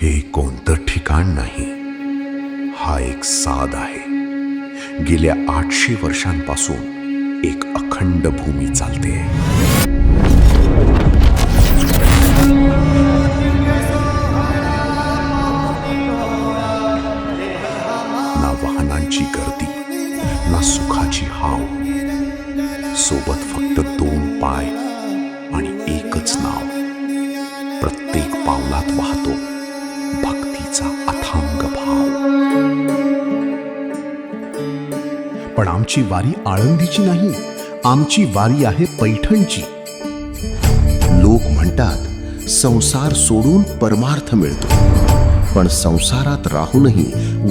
हे कोणतं ठिकाण नाही, हा एक साद आहे. गेल्या 800 वर्षांपासून एक अखंड भूमी चालते. ना वाहनांची गर्दी, ना सुखाची हाव, सोबत फक्त 2 पाय आणि एकच नाव. प्रत्येक पावलात वाहतो भक्तीचा अथांग भाव. पण आमची वारी आळंदीची नाही, आमची वारी आहे पैठणची. लोक म्हणतात संसार सोडून परमार्थ मिळतो, पण संसारात राहूनही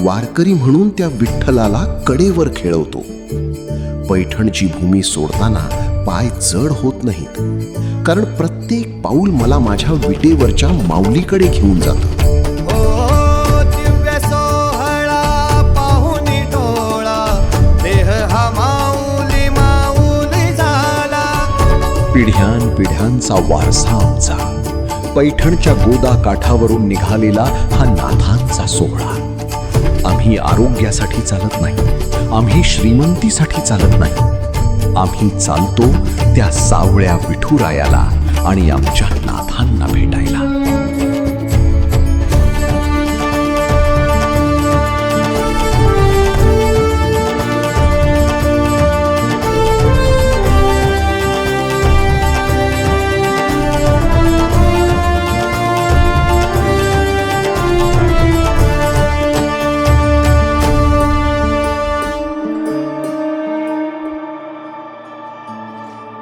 वारकरी म्हणून त्या विठ्ठलाला कडेवर खेळवतो. पैठणची भूमी सोडताना पाय जड होत नाहीत, कारण प्रत्येक पाऊल मला माझ्या विटेवरच्या माऊलीकडे घेऊन जातं. पिढ्यानपिढ्यांचा वारसा आमचा, पैठणच्या गोदा काठावरून निघालेला हा नाथांचा सोहळा. आम्ही आरोग्यासाठी चालत नाही, आम्ही श्रीमंतीसाठी चालत नाही. आम्ही चालतो त्या सावळ्या विठुरायाला आणि आमच्या नाथांना भेटायला.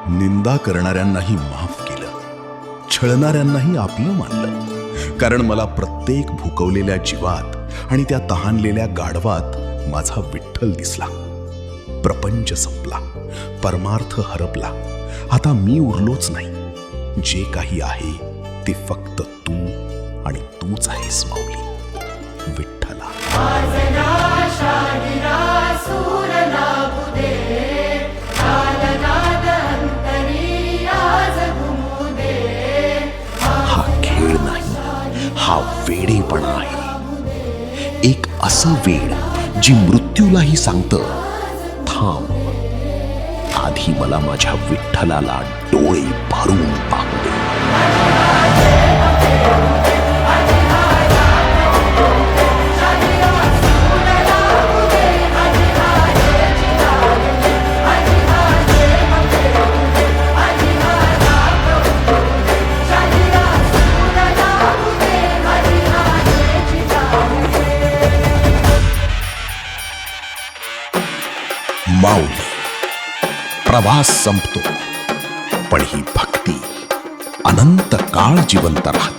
निंदा करणाऱ्यांनाही माफ केलं, छळणाऱ्यांनाही आपलं मानलं. कारण मला प्रत्येक भुकवलेल्या जीवात आणि त्या तहानलेल्या गाढवात माझा विठ्ठल दिसला. प्रपंच संपला, परमार्थ हरपला. आता मी उरलोच नाही. जे काही आहे ते फक्त तू आणि तूच आहेस माऊली विठ्ठला. हा खेळ नाही, हा वेडेपणा आहे. एक असं वेड जी मृत्यूलाही सांगतं, थांब, आधी मला माझ्या विठ्ठलाला डोळे भरून पाहू दे. माऊली, प्रवास संपतो, पण ही भक्ती अनंत काळ जिवंत राहते.